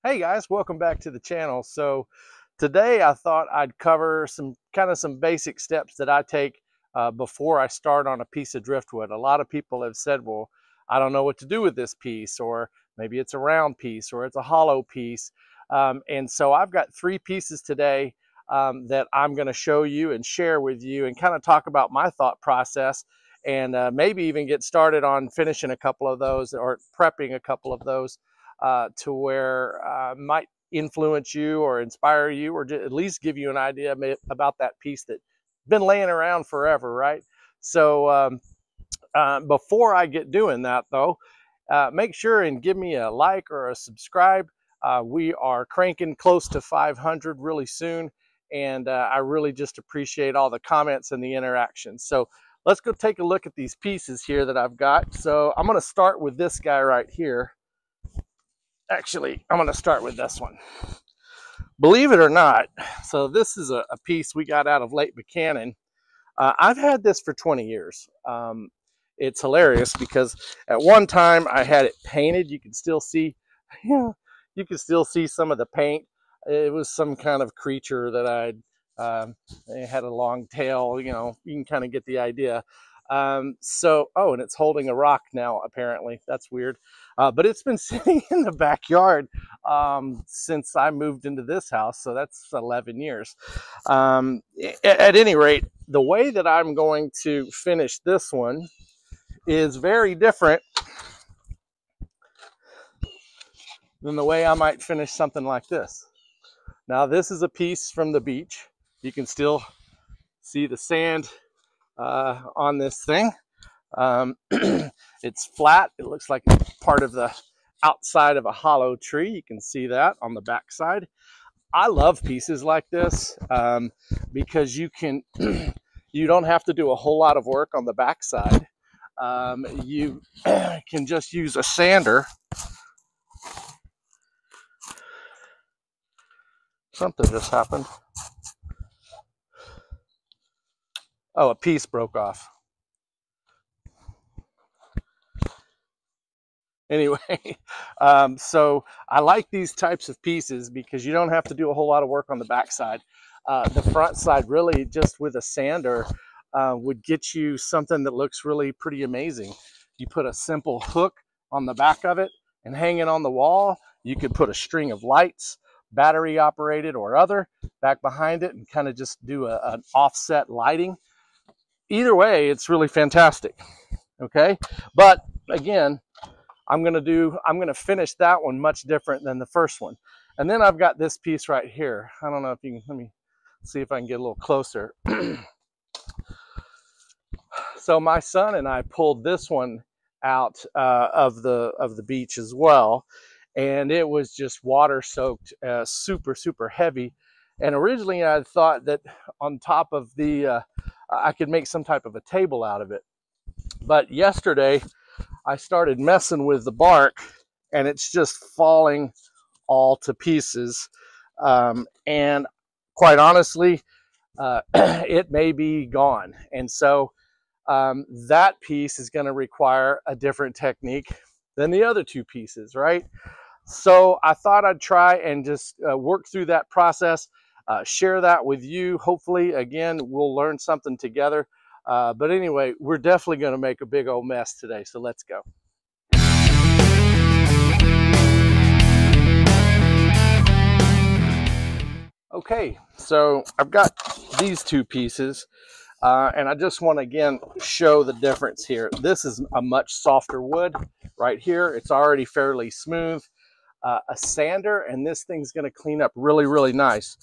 Hey guys, welcome back to the channel. So today I thought I'd cover some basic steps that I take before I start on a piece of driftwood. A lot of people have said, well, I don't know what to do with this piece, or maybe it's a round piece or it's a hollow piece. And so I've got three pieces today that I'm going to show you and share with you and kind of talk about my thought process, and maybe even get started on finishing a couple of those or prepping a couple of those to where might influence you or inspire you, or at least give you an idea about that piece that's been laying around forever, right? So before I get doing that though, make sure and give me a like or a subscribe. We are cranking close to 500 really soon, and I really just appreciate all the comments and the interaction. So let's go take a look at these pieces here that I've got. So I'm going to start with this guy right here. Actually, I'm going to start with this one. Believe it or not, so this is a piece we got out of Lake Buchanan. I've had this for 20 years. It's hilarious because at one time I had it painted. You can still see, you can still see some of the paint. It was some kind of creature that it had a long tail. You know, you can kind of get the idea. Oh, and it's holding a rock now, apparently. That's weird. But it's been sitting in the backyard since I moved into this house, so that's 11 years. At any rate, the way that I'm going to finish this one is very different than the way I might finish something like this. Now, this is a piece from the beach. You can still see the sand on this thing. It's flat. It looks like part of the outside of a hollow tree. You can see that on the back side. I love pieces like this because you don't have to do a whole lot of work on the back side. You can just use a sander. Something just happened. Oh, a piece broke off. Anyway, so I like these types of pieces because you don't have to do a whole lot of work on the back side. The front side, really, just with a sander, would get you something that looks really pretty amazing. You put a simple hook on the back of it and hang it on the wall. You could put a string of lights, battery operated or other, back behind it and kind of just do an offset lighting. Either way, it's really fantastic. Okay, but again, I'm going to finish that one much different than the first one. And then I've got this piece right here. I don't know if you can, let me see if I can get a little closer. So my son and I pulled this one out of the beach as well. And it was just water soaked, super, super heavy. And originally I thought that on top of the, I could make some type of a table out of it. But yesterday, I started messing with the bark and it's just falling all to pieces. And quite honestly, it may be gone. And so that piece is going to require a different technique than the other two pieces, right? So I thought I'd try and just work through that process, share that with you. Hopefully, again, we'll learn something together. But anyway, we're definitely going to make a big old mess today, so let's go. Okay, so I've got these two pieces, and I just want to again show the difference here. This is a much softer wood right here. It's already fairly smooth. A sander, and this thing's going to clean up really, really nice.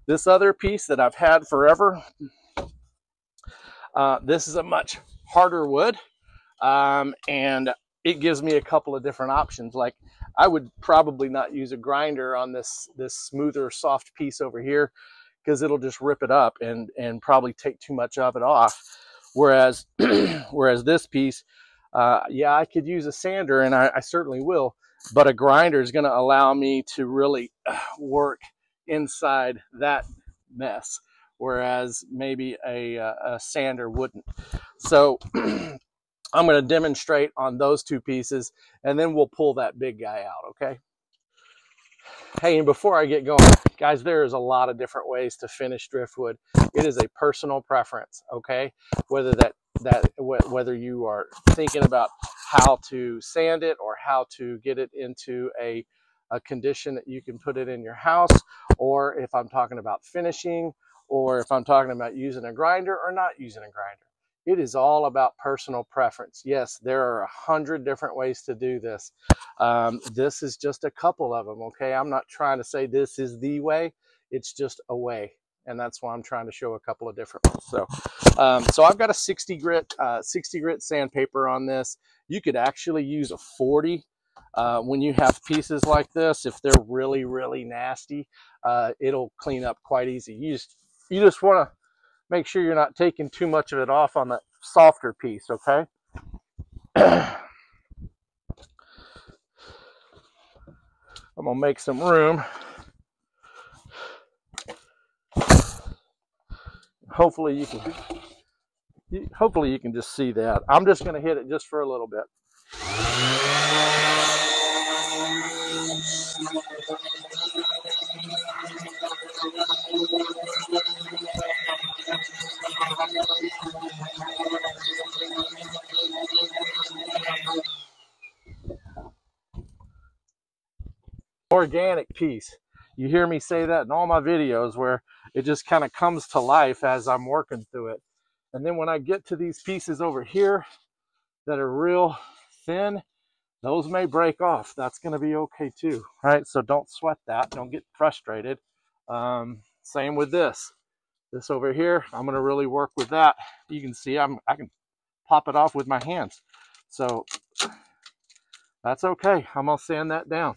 This other piece that I've had forever, this is a much harder wood, and it gives me a couple of different options. Like, I would probably not use a grinder on this smoother, soft piece over here because it'll just rip it up and probably take too much of it off. Whereas, whereas this piece, yeah, I could use a sander, and I certainly will, but a grinder is going to allow me to really work inside that mess, whereas maybe a sander wouldn't. So I'm going to demonstrate on those two pieces, and then we'll pull that big guy out, okay? Hey, and before I get going, guys, there is a lot of different ways to finish driftwood. It is a personal preference, okay? Whether you are thinking about how to sand it or how to get it into a condition that you can put it in your house, or if I'm talking about finishing, or if I'm talking about using a grinder or not using a grinder. It is all about personal preference. Yes, there are 100 different ways to do this. This is just a couple of them, okay? I'm not trying to say this is the way. It's just a way, and that's why I'm trying to show a couple of different ones. So I've got a 60 grit sandpaper on this. You could actually use a 40 when you have pieces like this. If they're really, really nasty, it'll clean up quite easy. You just want to make sure you're not taking too much of it off on that softer piece, okay? I'm gonna make some room. Hopefully you can just see that. I'm just gonna hit it just for a little bit. Organic piece. You hear me say that in all my videos where it just kind of comes to life as I'm working through it. And then when I get to these pieces over here that are real thin, those may break off. That's going to be okay too, right? So don't sweat that. Don't get frustrated. Same with this. This over here, I'm going to really work with that. You can see I can pop it off with my hands. So that's okay. I'm going to sand that down.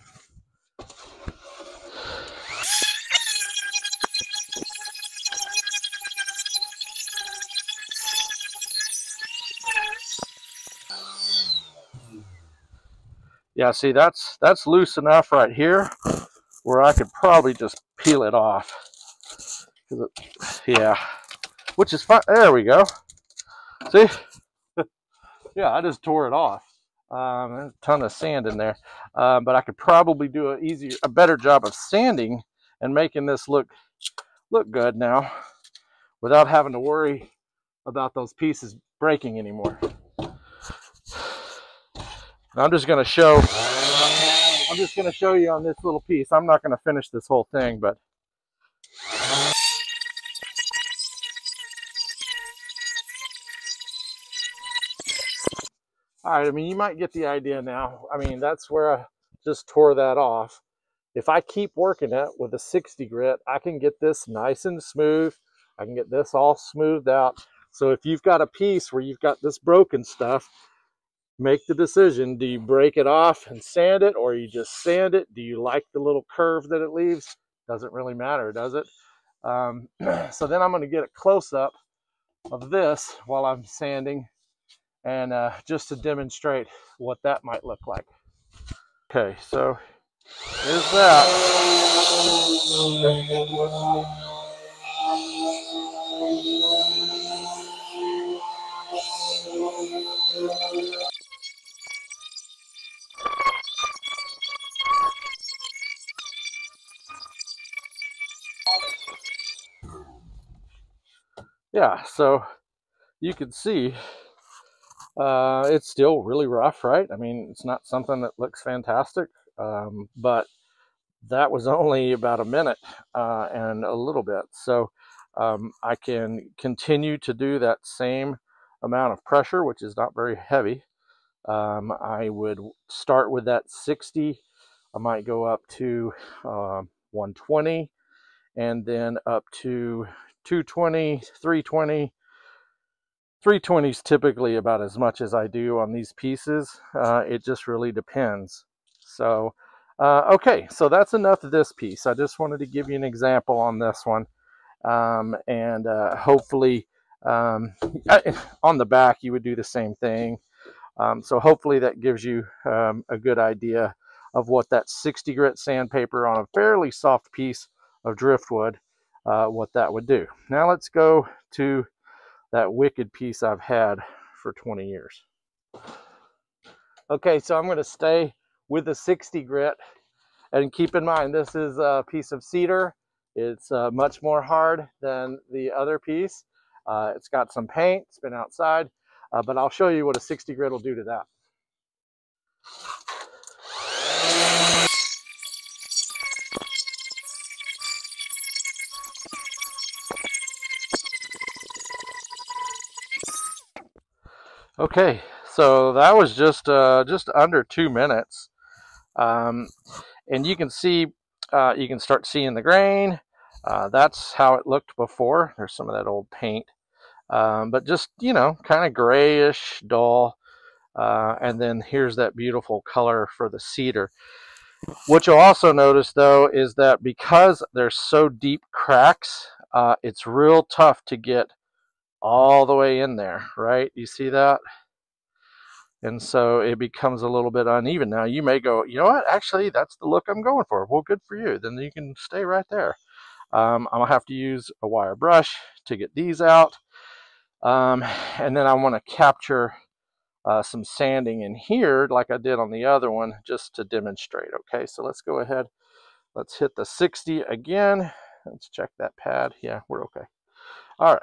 Yeah, see, that's loose enough right here where I could probably just peel it off. Yeah, which is fine. There we go. See? Yeah, I just tore it off. There's a ton of sand in there, but I could probably do a better job of sanding and making this look good now without having to worry about those pieces breaking anymore. I'm just going to show you on this little piece. I'm not going to finish this whole thing, but all right, I mean, you might get the idea now. I mean, that's where I just tore that off. If I keep working it with a 60 grit, I can get this nice and smooth. I can get this all smoothed out. So if you've got a piece where you've got this broken stuff, make the decision. Do you break it off and sand it, or you just sand it? Do you like the little curve that it leaves? Doesn't really matter, does it? So then I'm going to get a close-up of this while I'm sanding, and just to demonstrate what that might look like. Okay, so there's that. Yeah, so you can see it's still really rough, right? I mean, it's not something that looks fantastic, but that was only about a minute and a little bit. So I can continue to do that same amount of pressure, which is not very heavy. I would start with that 60. I might go up to 120 and then up to 220, 320. 320 is typically about as much as I do on these pieces. It just really depends. So, okay, so that's enough of this piece. I just wanted to give you an example on this one. And hopefully on the back, you would do the same thing. So hopefully that gives you a good idea of what that 60 grit sandpaper on a fairly soft piece of driftwood, what that would do. Now let's go to that wicked piece I've had for 20 years. Okay, so I'm going to stay with the 60 grit, And keep in mind, this is a piece of cedar. It's much more hard than the other piece. It's got some paint, it's been outside, but I'll show you what a 60 grit will do to that. Okay, so that was just under 2 minutes, and you can see, you can start seeing the grain. That's how it looked before. There's some of that old paint, but just, you know, kind of grayish, dull. And then here's that beautiful color for the cedar. What you'll also notice, though, is that because there's so deep cracks, it's real tough to get all the way in there, right? You see that? And so it becomes a little bit uneven. Now you may go, you know what, actually that's the look I'm going for. Well, good for you. Then you can stay right there. I'm gonna have to use a wire brush to get these out. And then I want to capture some sanding in here like I did on the other one, just to demonstrate. Okay, so let's go ahead. Let's hit the 60 again. Let's check that pad. Yeah, we're okay. All right.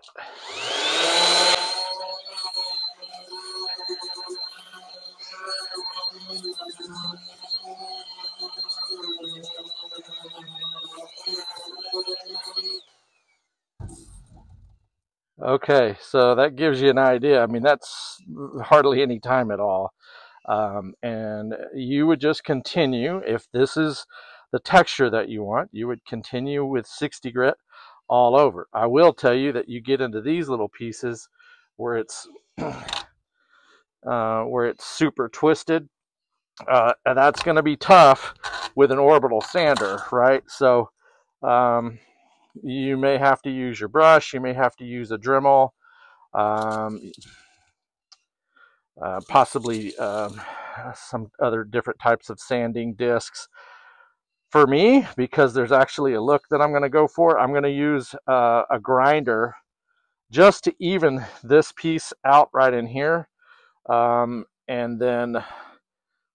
Okay, so that gives you an idea. I mean, that's hardly any time at all. And you would just continue, if this is the texture that you want, you would continue with 60 grit all over. I will tell you that you get into these little pieces where it's super twisted. And that's going to be tough with an orbital sander, right? So you may have to use your brush, you may have to use a Dremel, possibly some other different types of sanding discs. For me, because there's actually a look that I'm going to go for, I'm going to use a grinder just to even this piece out right in here, and then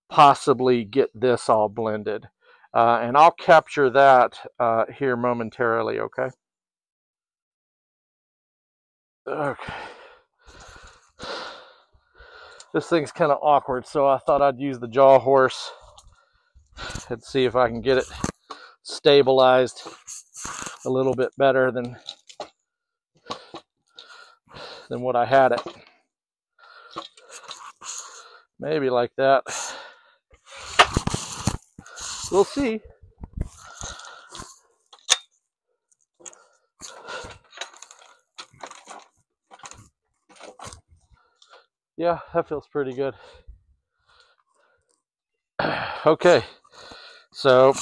possibly get this all blended. And I'll capture that here momentarily, okay? Okay. This thing's kind of awkward, so I thought I'd use the jaw horse and see if I can get it stabilized a little bit better than what I had it. Maybe like that. We'll see. Yeah, that feels pretty good. Okay, so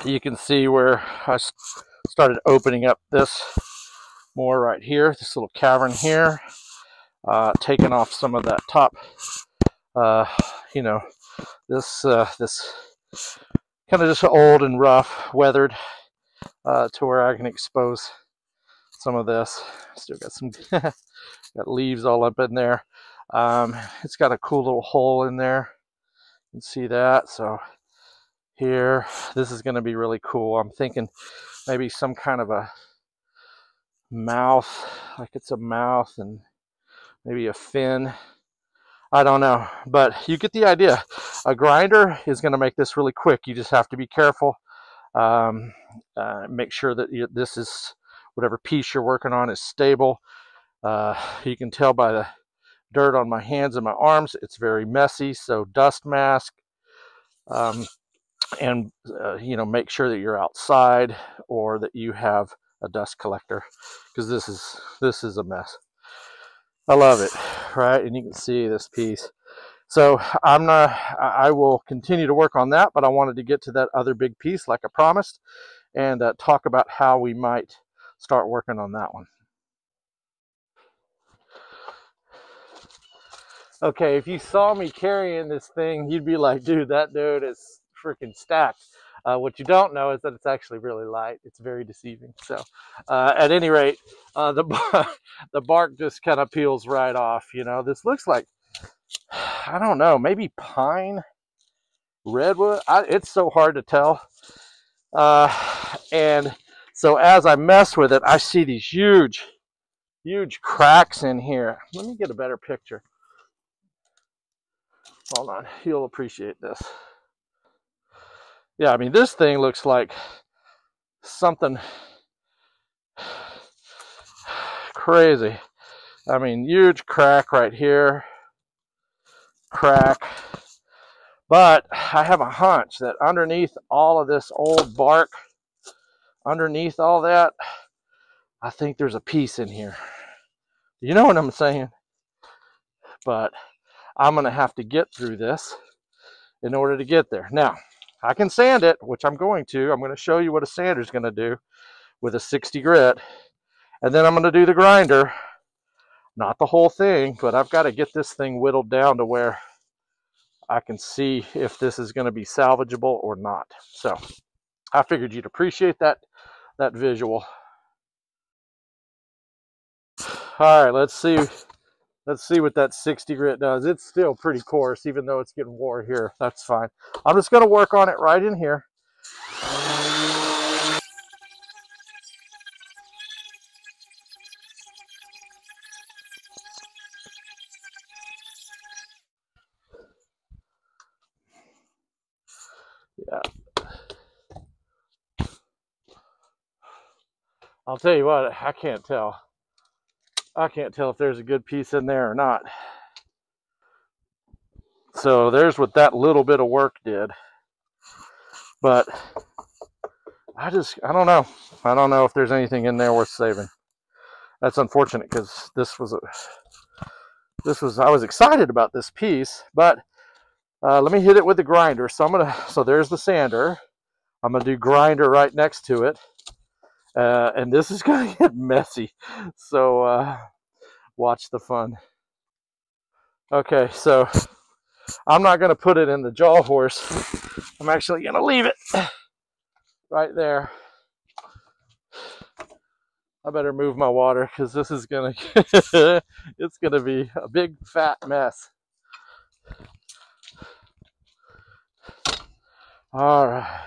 you can see where I started opening up this more right here, this little cavern here, taking off some of that top, you know, this kind of just old and rough, weathered, to where I can expose some of this. Still got some got leaves all up in there. It's got a cool little hole in there. You can see that. So here, this is going to be really cool. I'm thinking maybe some kind of a mouth, like it's a mouth and maybe a fin. I don't know, but you get the idea. A grinder is going to make this really quick. You just have to be careful. Make sure that this is, whatever piece you're working on is stable. You can tell by the dirt on my hands and my arms, it's very messy, so dust mask. And you know, make sure that you're outside or that you have a dust collector, because this is a mess. I love it, right? And you can see this piece. So I will continue to work on that, but I wanted to get to that other big piece like I promised, and talk about how we might start working on that one. Okay, if you saw me carrying this thing, you'd be like, dude, that dude is freaking stacked. What you don't know is that it's actually really light. It's very deceiving. So at any rate, the bark just kind of peels right off. You know, this looks like, I don't know, maybe pine redwood. It's so hard to tell. And so as I mess with it, I see these huge cracks in here. Let me get a better picture. Hold on, you'll appreciate this. Yeah, I mean, this thing looks like something crazy. I mean, huge crack right here, crack. But I have a hunch that underneath all of this old bark, underneath all that, I think there's a piece in here. You know what I'm saying? But I'm gonna have to get through this in order to get there. Now, I can sand it, which I'm going to. I'm gonna show you what a sander's gonna do with a 60 grit. And then I'm gonna do the grinder. Not the whole thing, but I've got to get this thing whittled down to where I can see if this is gonna be salvageable or not. So I figured you'd appreciate that visual. All right, let's see what that 60 grit does. It's still pretty coarse, even though it's getting wore here. That's fine. I'm just going to work on it right in here. Yeah. I'll tell you what, I can't tell. I can't tell if there's a good piece in there or not. So there's what that little bit of work did. But I don't know. I don't know if there's anything in there worth saving. That's unfortunate because I was excited about this piece, but let me hit it with the grinder. So there's the sander. I'm gonna do grinder right next to it. And this is gonna get messy. So watch the fun. Okay, so I'm not gonna put it in the jaw horse. I'm actually gonna leave it right there. I better move my water because this is gonna it's gonna be a big fat mess. All right.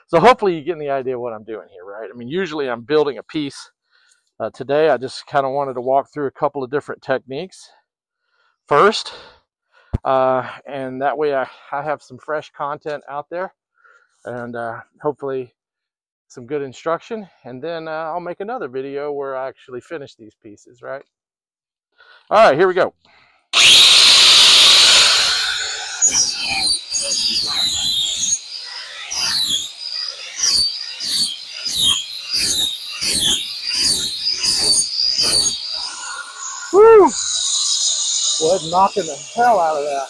So hopefully you're getting the idea of what I'm doing here, right? I mean, usually I'm building a piece. Today I just kind of wanted to walk through a couple of different techniques first. And that way I have some fresh content out there and hopefully some good instruction. And then I'll make another video where I actually finish these pieces, right? All right, here we go. Woo! Was knocking the hell out of that.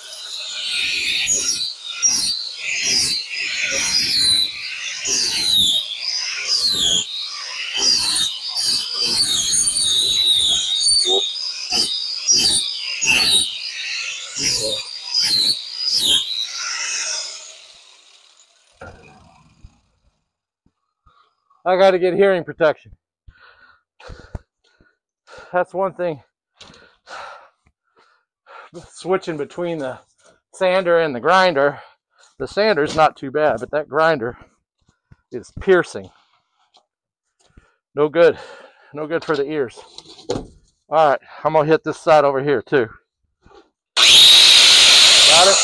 I got to get hearing protection. That's one thing. Switching between the sander and the grinder. The sander's not too bad, but that grinder is piercing. No good. No good for the ears. All right, I'm gonna hit this side over here too. Got it?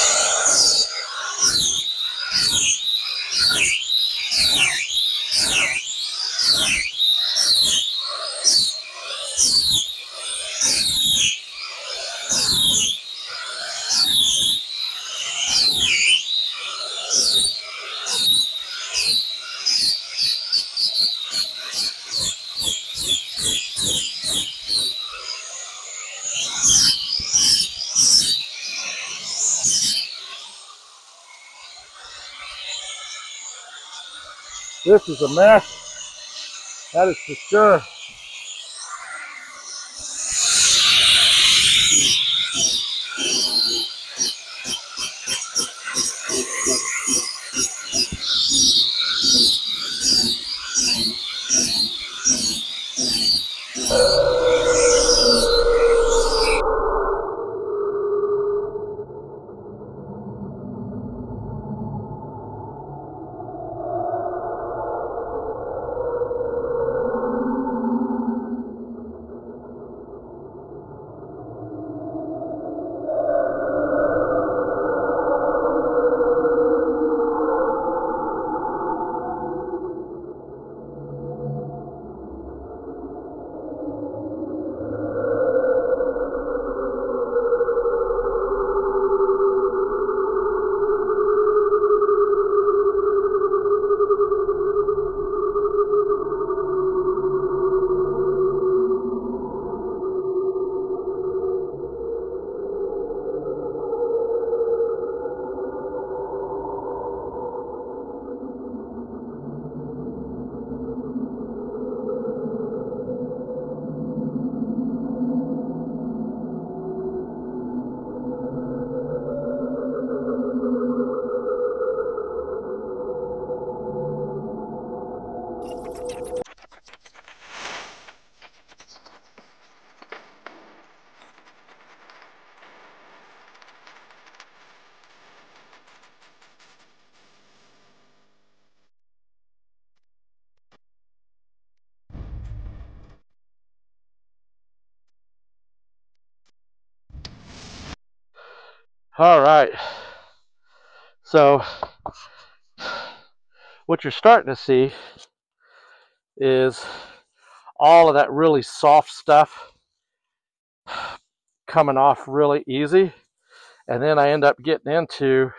This is a mess. That is for sure. All right. So what you're starting to see is all of that really soft stuff coming off really easy. And then I end up getting into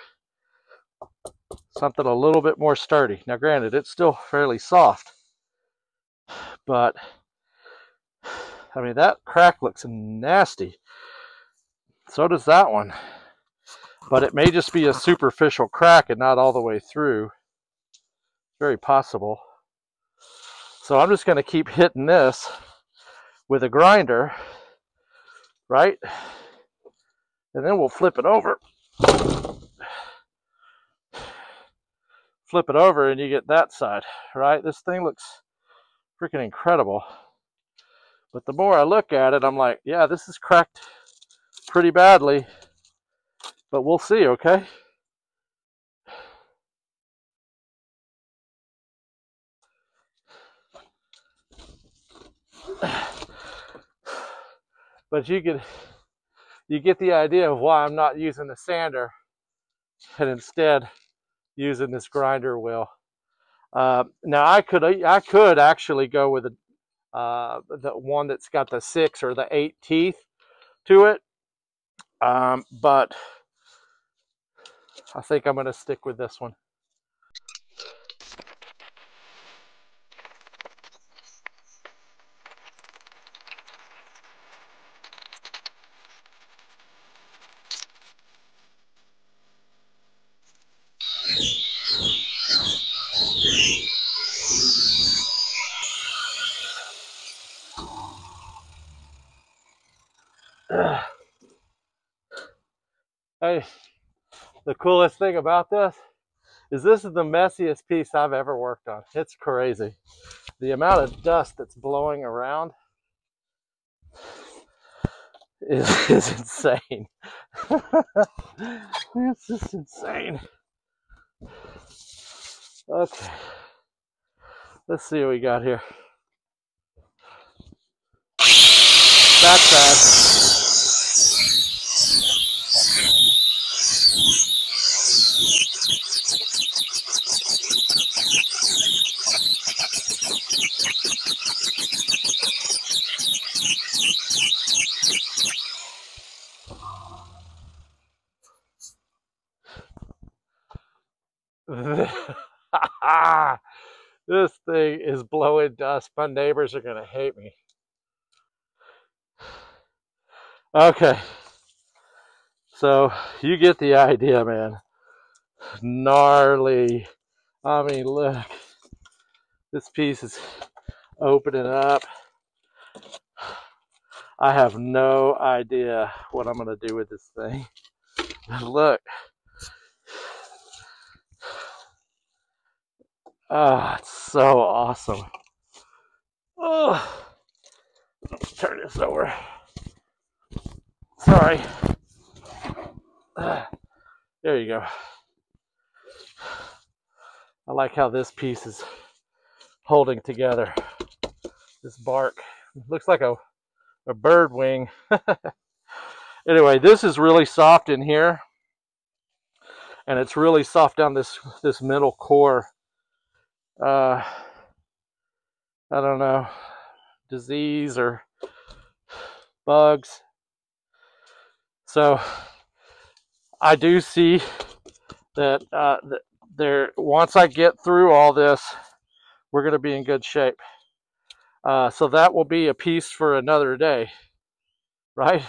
something a little bit more sturdy. Now, granted, it's still fairly soft, but I mean, that crack looks nasty. So does that one. But it may just be a superficial crack and not all the way through. Very possible. So I'm just going to keep hitting this with a grinder, right? And then we'll flip it over. Flip it over and you get that side, right? This thing looks freaking incredible. But the more I look at it, I'm like, yeah, this is cracked pretty badly. But we'll see, okay? But you get the idea of why I'm not using the sander and instead using this grinder wheel. Now I could actually go with the one that's got the 6 or the 8 teeth to it, but I think I'm going to stick with this one. Hey, the coolest thing about this is the messiest piece I've ever worked on. It's crazy. The amount of dust that's blowing around is insane. It's just insane. Okay, let's see what we got here. That's bad. This thing is blowing dust. My neighbors are gonna hate me. Okay, so you get the idea, man. Gnarly. I mean, look, this piece is opening up. I have no idea what I'm gonna do with this thing. But look. Oh, it's so awesome. Oh, let's turn this over. Sorry. There you go. I like how this piece is holding together. This bark. It looks like a bird wing. Anyway, this is really soft in here. And it's really soft down this middle core. I don't know, disease or bugs. So I do see that once I get through all this, we're going to be in good shape. So that will be a piece for another day, right?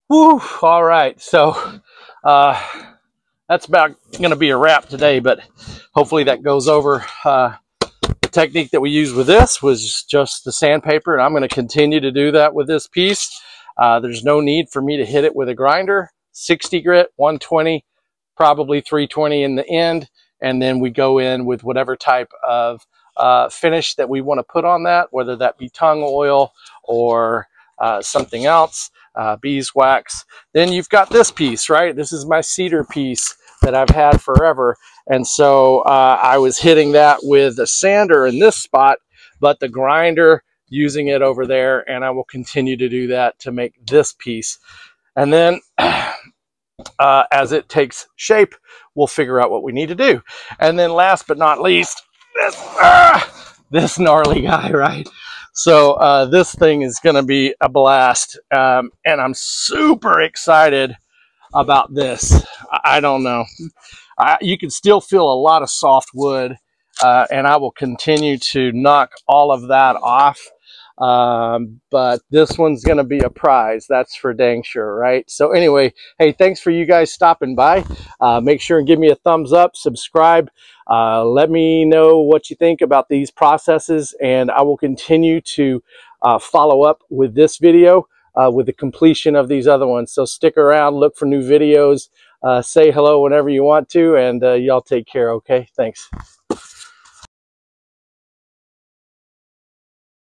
Woo! All right, so that's about going to be a wrap today, but hopefully that goes over. The technique that we used with this was just the sandpaper, and I'm going to continue to do that with this piece. There's no need for me to hit it with a grinder. 60 grit, 120, probably 320 in the end, and then we go in with whatever type of finish that we want to put on that, whether that be tongue oil or something else, beeswax. Then you've got this piece, right? This is my cedar piece that I've had forever. And so I was hitting that with a sander in this spot, but the grinder using it over there, and I will continue to do that to make this piece. And then as it takes shape, we'll figure out what we need to do. And then last but not least, this gnarly guy, right? So this thing is going to be a blast, and I'm super excited about this. I don't know. You can still feel a lot of soft wood, and I will continue to knock all of that off. But this one's going to be a prize. That's for dang sure, right? So anyway, hey, thanks for you guys stopping by. Make sure and give me a thumbs up, subscribe. Let me know what you think about these processes, and I will continue to follow up with this video with the completion of these other ones. So stick around, look for new videos, say hello whenever you want to, and y'all take care, okay? Thanks.